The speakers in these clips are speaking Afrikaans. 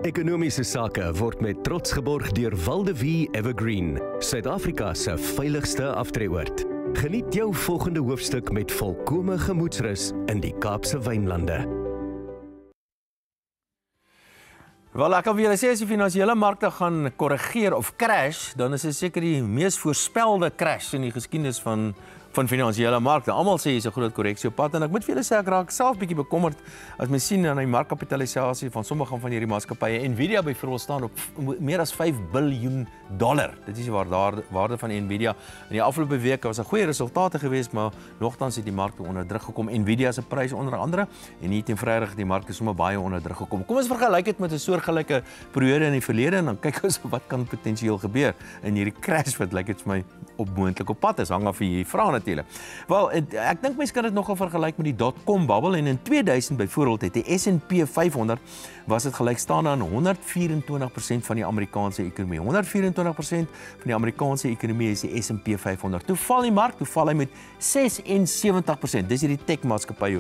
Ekonomiese sake word met trots geborg deur Waldevie Evergreen, Suid-Afrika se veiligste aftreeoord. Geniet jou volgende hoofstuk met volkome gemoedsrus in die Kaapse wynlande. Wel, ek kan vir julle sê as die finansiële markte gaan korrigeer of crash, dan is dit seker die mees voorspelde crash in die geskiedenis van finansiële markte. Almal sê hier's 'n groot korreksie op pad en ek moet vir julle sê ek raak self bietjie bekommerd as mens sien aan die markkapitalisasie van sommige van hierdie maatskappye. Nvidia byvoorbeeld staan op meer as $5 biljoen. Dit is die waarde van Nvidia. In die afgelope weke was 'n goeie resultate geweest, maar nogtans het die markte onder druk gekom. Nvidia se prys onder andere en hier teen Vrydag die markte sommer baie onder druk gekom. Kom ons vergelyk dit met 'n soortgelyke periode in die verlede en dan kyk ons wat kan potensieel gebeur in hierdie crash wat lyk dit vir my moontlik op pad is. Hang af vir hierdie vrae natuurlik. Wel, ek dink mense kan dit nogal vergelyk met die .com bubble en in 2000 byvoorbeeld het die S&P 500 was dit gelykstaande aan 124% van die Amerikaanse ekonomie. 124% van die Amerikaanse ekonomie is die S&P 500. Toe val die mark, toe val hy met 76%. Dis hierdie tech-maatskappy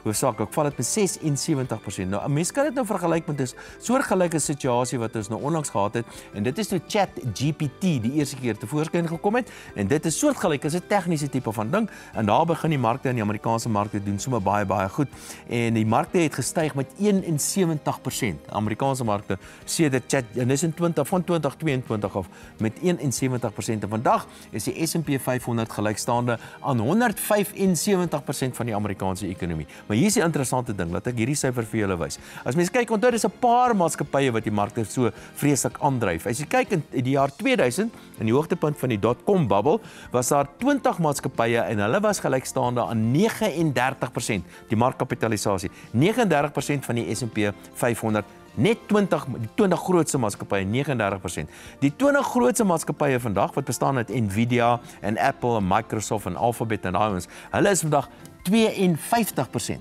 hoofsaaklik val dit met 76%. Nou, 'n mens kan dit nou vergelyk met 'n soortgelyke situasie wat ons nou onlangs gehad het en dit is toe ChatGPT die eerste keer tevoorskyn gekom het en dit is soortgelyk as 'n tegniese tipe van ding en daar begin die markte in die Amerikaanse markte doen sommer baie goed en die markte het gestyg met 71%. Amerikaanse markte sedert chat en dis in 2022 af met 71% en vandag is die S&P 500 gelykstaande aan 175% van die Amerikaanse ekonomie. Maar hier is die interessante ding, laat ek hierdie syfer vir julle wys. As mens kyk, onthou dis 'n paar maatskappye wat die markte so vreeslik aandryf. As jy kyk in die jaar 2000, in die hoogtepunt van die .com bubble, was daar 20 maatskappye en hulle was gelykstaande aan 39%, die markkapitalisasie. 39% van die S&P 500, net 20 grootste maatskappye, 39%. Die 20 grootste maatskappye vandag, wat bestaan uit Nvidia en Apple en Microsoft en Alphabet en daai ons, hulle is vandag 52%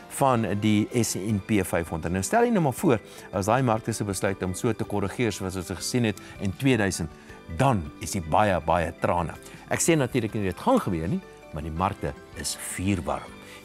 van die S&P 500. Nou stel jy nou maar voor, as daai markte se besluit om so te korrigeer soos ons gesien het in 2000, dan is die baie trane. Ek sê natuurlik nie dit gaan gebeur nie, maar die markte is vuurwarm.